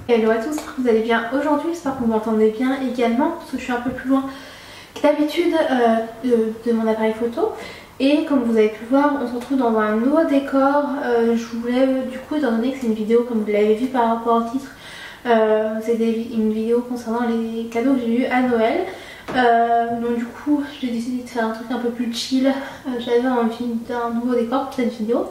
Hello à tous, j'espère que vous allez bien aujourd'hui, j'espère que vous m'entendez bien également parce que je suis un peu plus loin que d'habitude de mon appareil photo. Et comme vous avez pu voir, on se retrouve dans un nouveau décor. Je voulais du coup, étant donné que c'est une vidéo comme vous l'avez vu par rapport au titre, c'est une vidéo concernant les cadeaux que j'ai eu à Noël. Donc du coup j'ai décidé de faire un truc un peu plus chill. J'avais envie d'un nouveau décor pour cette vidéo.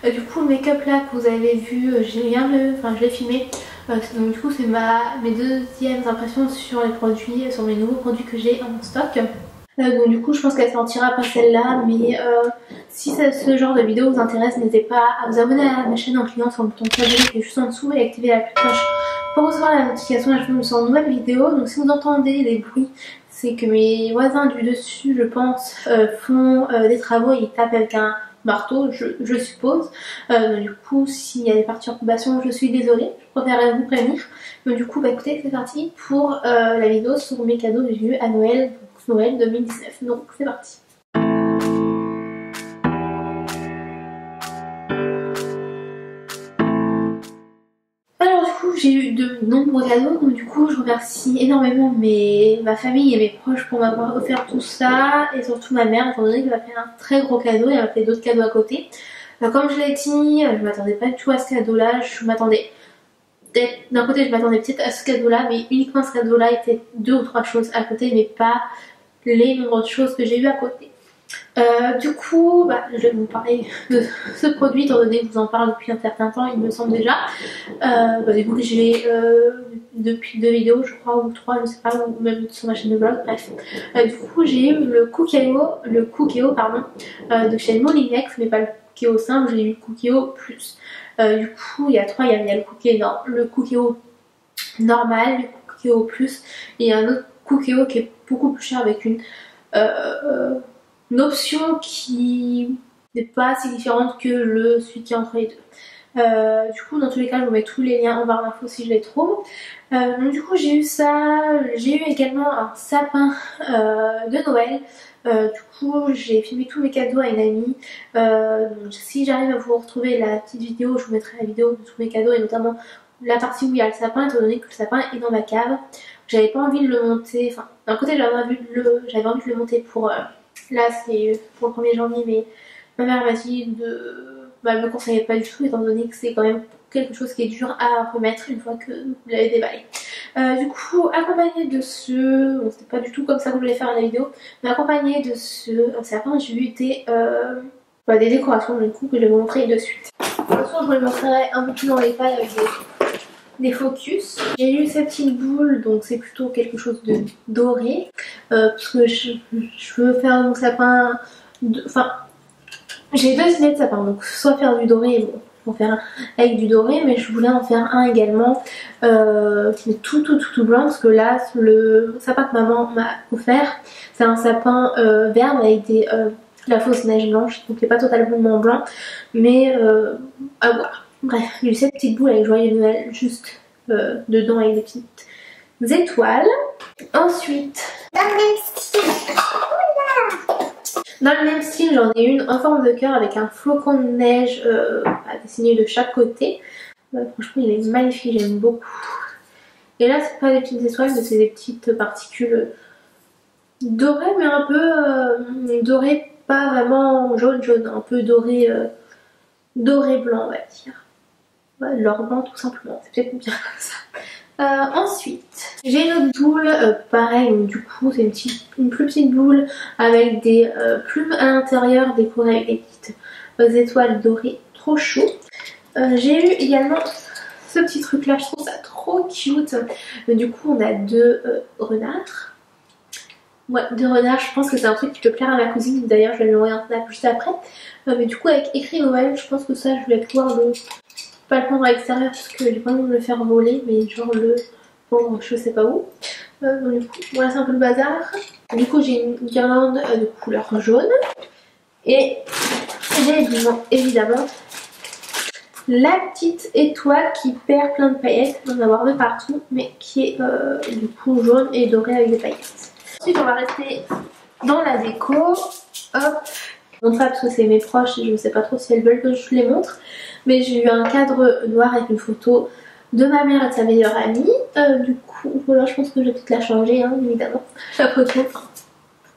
Du coup le make-up là que vous avez vu, je l'ai filmé. Donc du coup c'est mes deuxièmes impressions sur les produits, sur mes nouveaux produits que j'ai en stock. Donc du coup je pense qu'elle sortira pas celle-là, mais si ce genre de vidéo vous intéresse, n'hésitez pas à vous abonner à ma chaîne en cliquant sur le bouton s'abonner qui est juste en dessous et activer la petite cloche pour recevoir la notification à chaque fois que je sors une nouvelle vidéo. Donc si vous entendez des bruits, c'est que mes voisins du dessus, je pense, font des travaux et ils tapent avec un marteau, je suppose. Donc du coup s'il y a des perturbations, je suis désolée, je préférerais vous prévenir. Donc du coup bah écoutez, c'est parti pour la vidéo sur mes cadeaux que j'ai eu à Noël. Noël 2019, donc c'est parti. Alors du coup j'ai eu de nombreux cadeaux, donc du coup je remercie énormément ma famille et mes proches pour m'avoir offert tout ça, et surtout ma mère étant donné qu'elle m'a fait un très gros cadeau et elle m'a fait d'autres cadeaux à côté. Comme je l'ai dit, je m'attendais pas du tout à ce cadeau là, d'un côté je m'attendais peut-être à ce cadeau là, mais uniquement ce cadeau là était 2 ou 3 choses à côté, mais pas les nombreuses choses que j'ai eu à côté. Du coup, je vais vous parler de ce produit étant donné que je vous en parle depuis un certain temps, il me semble déjà. Du coup, j'ai depuis 2 vidéos, je crois, ou 3, je sais pas, ou même sur ma chaîne de blog, bref. Du coup, j'ai eu le Cookéo de chez Molinex, mais pas le Cookéo simple, j'ai eu le Cookéo plus. Du coup, il y a 3, il y a le Cookéo normal, le Cookéo plus, et il y a un autre Cookéo qui est beaucoup plus cher avec une option qui n'est pas si différente que celui qui est entre les deux. Du coup dans tous les cas je vous mets tous les liens en barre d'infos si je les trouve. Donc du coup j'ai eu ça, j'ai eu également un sapin de Noël. Du coup j'ai filmé tous mes cadeaux à une amie. Donc si j'arrive à vous retrouver la petite vidéo, je vous mettrai la vidéo de tous mes cadeaux et notamment la partie où il y a le sapin, étant donné que le sapin est dans ma cave. J'avais pas envie de le monter, enfin d'un côté j'avais envie de le monter pour là c'est pour le 1er janvier, mais ma mère m'a dit elle me conseillait pas du tout étant donné que c'est quand même quelque chose qui est dur à remettre une fois que vous l'avez déballé. Du coup accompagné de bon, c'était pas du tout comme ça que je voulais faire la vidéo, mais accompagné de ce sapin j'ai eu des décorations du coup que je vais vous montrer de suite. De toute façon je vous les montrerai un peu plus dans les détail avec des focus. J'ai eu cette petite boule, donc c'est plutôt quelque chose de doré, parce que je veux faire mon sapin, enfin j'ai 2 idées de sapin, donc soit faire du doré, bon, faire un avec du doré, mais je voulais en faire un également qui est tout blanc, parce que là le sapin que maman m'a offert c'est un sapin vert avec la fausse neige blanche, donc il n'est pas totalement blanc, mais à voir. Bref, j'ai eu cette petite boule avec joyeux Noël juste dedans avec des petites étoiles. Ensuite, dans le même style, j'en ai une en forme de cœur avec un flocon de neige dessiné de chaque côté. Franchement, il est magnifique, j'aime beaucoup. Et là, c'est pas des petites étoiles, mais c'est des petites particules dorées, mais un peu dorées, pas vraiment jaune, un peu doré blanc, on va dire. L'or blanc tout simplement, c'est peut-être bien comme ça. Ensuite, j'ai une autre boule, pareil, donc du coup c'est une plus petite boule avec des plumes à l'intérieur décorées avec des petites étoiles dorées, trop chaud. J'ai eu également ce petit truc là, je trouve ça trop cute. Du coup on a 2 renards. Ouais, 2 renards, je pense que c'est un truc qui peut plaire à ma cousine, d'ailleurs je vais lui envoyer un snap juste après. Mais du coup avec écrit Noël, je pense que ça je vais pouvoir pas le prendre à l'extérieur parce que j'ai pas envie de le faire voler, mais genre le prendre je sais pas où. Donc du coup voilà, c'est un peu le bazar. Du coup j'ai une guirlande de couleur jaune et j'ai évidemment la petite étoile qui perd plein de paillettes, on va en avoir de partout, mais qui est du coup jaune et dorée avec des paillettes. Ensuite on va rester dans la déco. Hop, je montre ça parce que c'est mes proches et je ne sais pas trop si elles veulent que je les montre. Mais j'ai eu un cadre noir avec une photo de ma mère et de sa meilleure amie. Du coup voilà, je pense que je vais peut-être la changer hein, évidemment, la photo, enfin,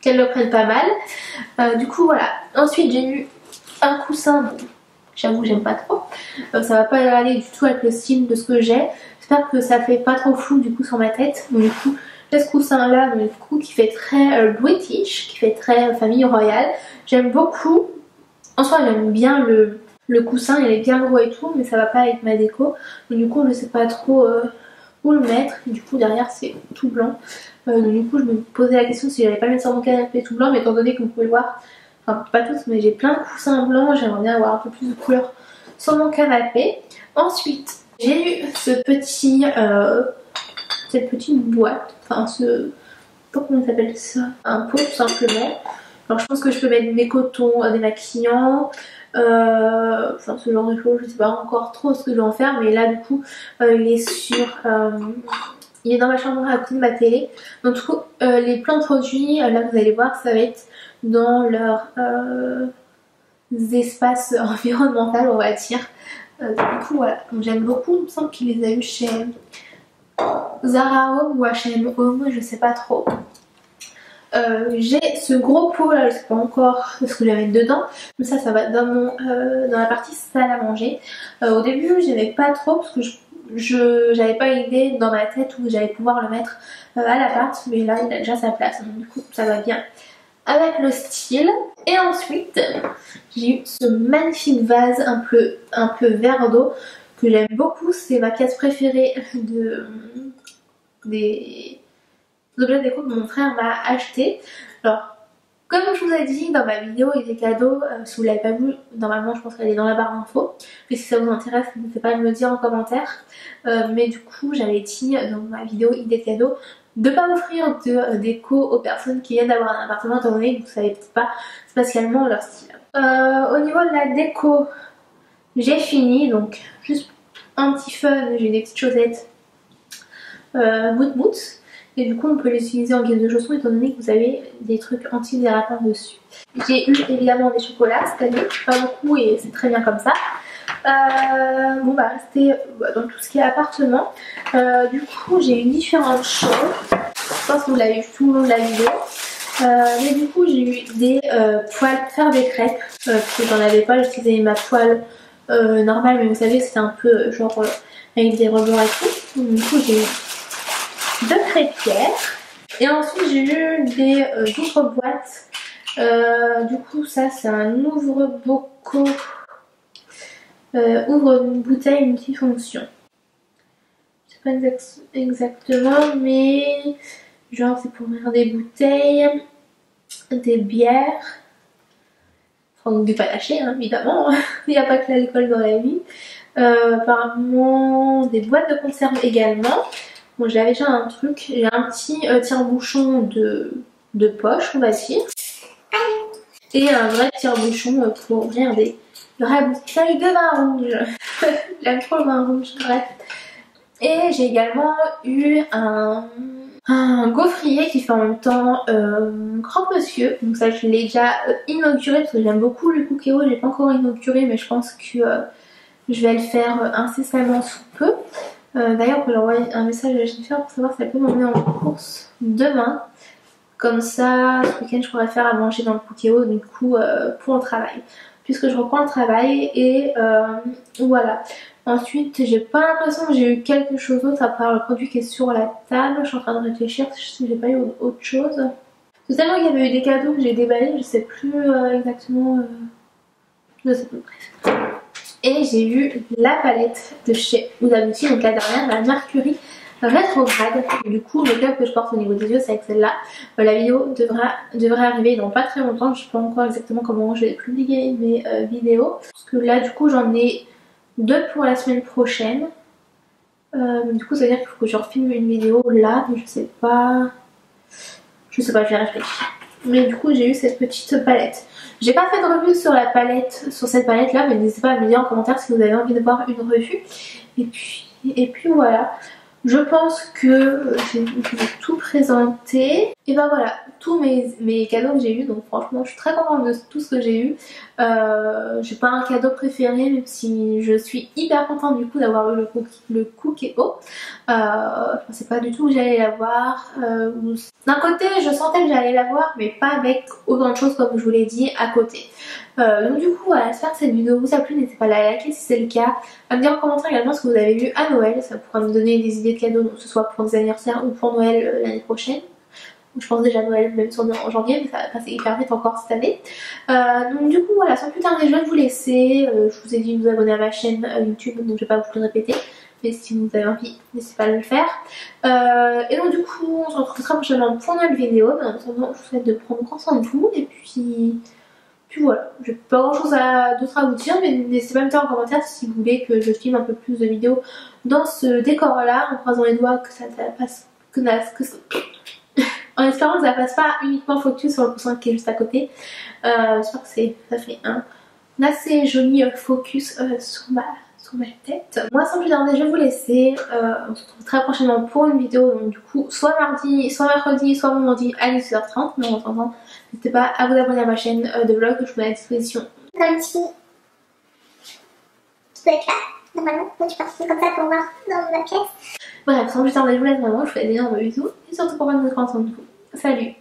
qu'elle le prenne pas mal. Du coup voilà, ensuite j'ai eu un coussin, bon, j'avoue j'aime pas trop, ça va pas aller du tout avec le style de ce que j'ai. J'espère que ça fait pas trop flou du coup sur ma tête. Donc du coup j'ai ce coussin là, du coup qui fait très British, qui fait très famille royale. J'aime beaucoup. En soi j'aime bien le coussin, il est bien gros et tout, mais ça va pas avec ma déco. Donc du coup je sais pas trop où le mettre. Du coup derrière c'est tout blanc. Donc du coup je me posais la question si j'allais pas le mettre sur mon canapé tout blanc, mais étant donné que vous pouvez voir, enfin pas tous, mais j'ai plein de coussins blancs, j'aimerais bien avoir un peu plus de couleur sur mon canapé. Ensuite j'ai eu ce petit, cette petite boîte, enfin ce, je sais pas comment ça s'appelle ça, un pot tout simplement. Alors je pense que je peux mettre mes cotons démaquillants, enfin ce genre de choses, je sais pas encore trop ce que je vais en faire, mais là du coup il est sur, il est dans ma chambre à côté de ma télé. Donc du coup les plans de produits, là vous allez voir, ça va être dans leurs espaces environnementaux on va dire. Du coup voilà, donc j'aime beaucoup, il me semble qu'il les a eu chez Zara Home ou H&M Home, je sais pas trop. J'ai ce gros pot là, je sais pas encore ce que je vais mettre dedans, mais ça va dans dans la partie salle à manger. Au début j'aimais pas trop parce que j'avais pas idée dans ma tête où j'allais pouvoir le mettre à l'appart, mais là il a déjà sa place, donc du coup ça va bien avec le style. Et ensuite j'ai eu ce magnifique vase un peu verre d'eau que j'aime beaucoup, c'est ma pièce préférée des objets déco que mon frère m'a acheté. Alors comme je vous ai dit dans ma vidéo idée cadeau, si vous l'avez pas vue, normalement je pense qu'elle est dans la barre d'infos, mais si ça vous intéresse n'hésitez pas à me le dire en commentaire. Mais du coup j'avais dit dans ma vidéo idée cadeau de pas offrir de déco aux personnes qui viennent d'avoir un appartement étant donné que vous savez peut-être pas spécialement leur style. Au niveau de la déco j'ai fini, donc juste un petit fun, j'ai des petites chaussettes boot boots. Et du coup on peut les utiliser en guise de chaussons étant donné que vous avez des trucs anti-dérapants dessus. J'ai eu évidemment des chocolats cette année, pas beaucoup et c'est très bien comme ça. Bon bah rester dans tout ce qui est appartement. Du coup j'ai eu différentes choses. Je pense que vous l'avez vu tout le long de la vidéo. Mais du coup j'ai eu des poêles pour faire des crêpes. Parce que j'en avais pas, j'utilisais ma poêle normale, mais vous savez c'était un peu genre avec des rebords et tout. Donc, du coup j'ai eu 2 crêpières. Et ensuite j'ai eu des ouvre-boîtes. Du coup ça c'est un ouvre-bocaux, ouvre une bouteille multifonction. Je sais pas exactement, mais genre c'est pour ouvrir des bouteilles, des bières, enfin du panaché hein, évidemment. Il n'y a pas que l'alcool dans la vie. Apparemment des boîtes de conserve également. Bon j'avais déjà un truc, j'ai un petit tire-bouchon de poche on va dire. Et un vrai tire-bouchon pour ouvrir des vraies bouteilles de vin rouge. J'aime trop le vin rouge, bref. Et j'ai également eu un gaufrier qui fait en même temps croque-monsieur. Donc ça je l'ai déjà inauguré parce que j'aime beaucoup le Cookéo. Je l'ai pas encore inauguré mais je pense que je vais le faire incessamment sous peu. D'ailleurs je vais envoyer un message à Jennifer pour savoir si elle peut m'emmener en course demain. Comme ça, ce week-end je pourrais faire à manger dans le Cookéo du coup pour le travail. Puisque je reprends le travail et voilà. Ensuite, j'ai pas l'impression que j'ai eu quelque chose d'autre à part le produit qui est sur la table. Je suis en train de réfléchir si j'ai pas eu autre chose. C'est tellement qu'il y avait eu des cadeaux que j'ai déballés, je sais plus exactement. Je sais plus, bref. Et j'ai eu la palette de chez Huda Beauty, donc la dernière, la Mercury rétrograde. Du coup le make-up que je porte au niveau des yeux c'est avec celle-là. La vidéo devrait arriver dans pas très longtemps. Je sais pas encore exactement comment je vais publier mes vidéos. Parce que là du coup j'en ai 2 pour la semaine prochaine. Du coup ça veut dire qu'il faut que je refilme une vidéo là. Mais je sais pas, je vais réfléchir. Mais du coup j'ai eu cette petite palette. J'ai pas fait de revue sur la palette, sur cette palette là, mais n'hésitez pas à me dire en commentaire si vous avez envie de voir une revue. Et puis voilà. Je pense que j'ai tout présenté. Et ben voilà, tous mes cadeaux que j'ai eu. Donc franchement je suis très contente de tout ce que j'ai eu. J'ai pas un cadeau préféré, même si je suis hyper contente du coup d'avoir eu le Cookéo. Je pensais pas du tout que j'allais l'avoir. D'un côté je sentais que j'allais l'avoir, mais pas avec autant de choses comme je vous l'ai dit à côté. Donc du coup voilà, j'espère que cette vidéo vous a plu, n'hésitez pas à la liker si c'est le cas, à me dire en commentaire également ce que vous avez vu à Noël, ça pourra me donner des idées de cadeaux, donc que ce soit pour des anniversaires ou pour Noël l'année prochaine. Je pense déjà à Noël même si on est en janvier, mais ça va passer hyper vite encore cette année. Donc du coup voilà, sans plus tarder je vais vous laisser. Je vous ai dit de vous abonner à ma chaîne YouTube, donc je vais pas vous le répéter. Mais si vous avez envie, n'hésitez pas à le faire. Et donc du coup on se retrouve très prochainement pour une nouvelle vidéo. Mais en attendant je vous souhaite de prendre grand soin de vous. Et puis voilà, j'ai pas grand chose d'autre à vous dire, mais n'hésitez pas à me dire en commentaire si vous voulez que je filme un peu plus de vidéos dans ce décor là, en croisant les doigts que ça passe, en espérant que ça passe pas uniquement focus sur le coussin qui est juste à côté. J'espère que ça fait un assez joli focus sur ma tête. Moi sans plus tarder je vais vous laisser. On se retrouve très prochainement pour une vidéo, donc du coup soit mardi, soit mercredi, soit vendredi à 18h30. Mais en attendant n'hésitez pas à vous abonner à ma chaîne de vlog que je vous mets à disposition. Comme tu peux être là, normalement, donc tu passes comme ça pour voir dans ma pièce. Bref, sans plus tarder je vous laisse vraiment, je vous fais des énormes bisous et surtout pour prendre soin de vous. Salut!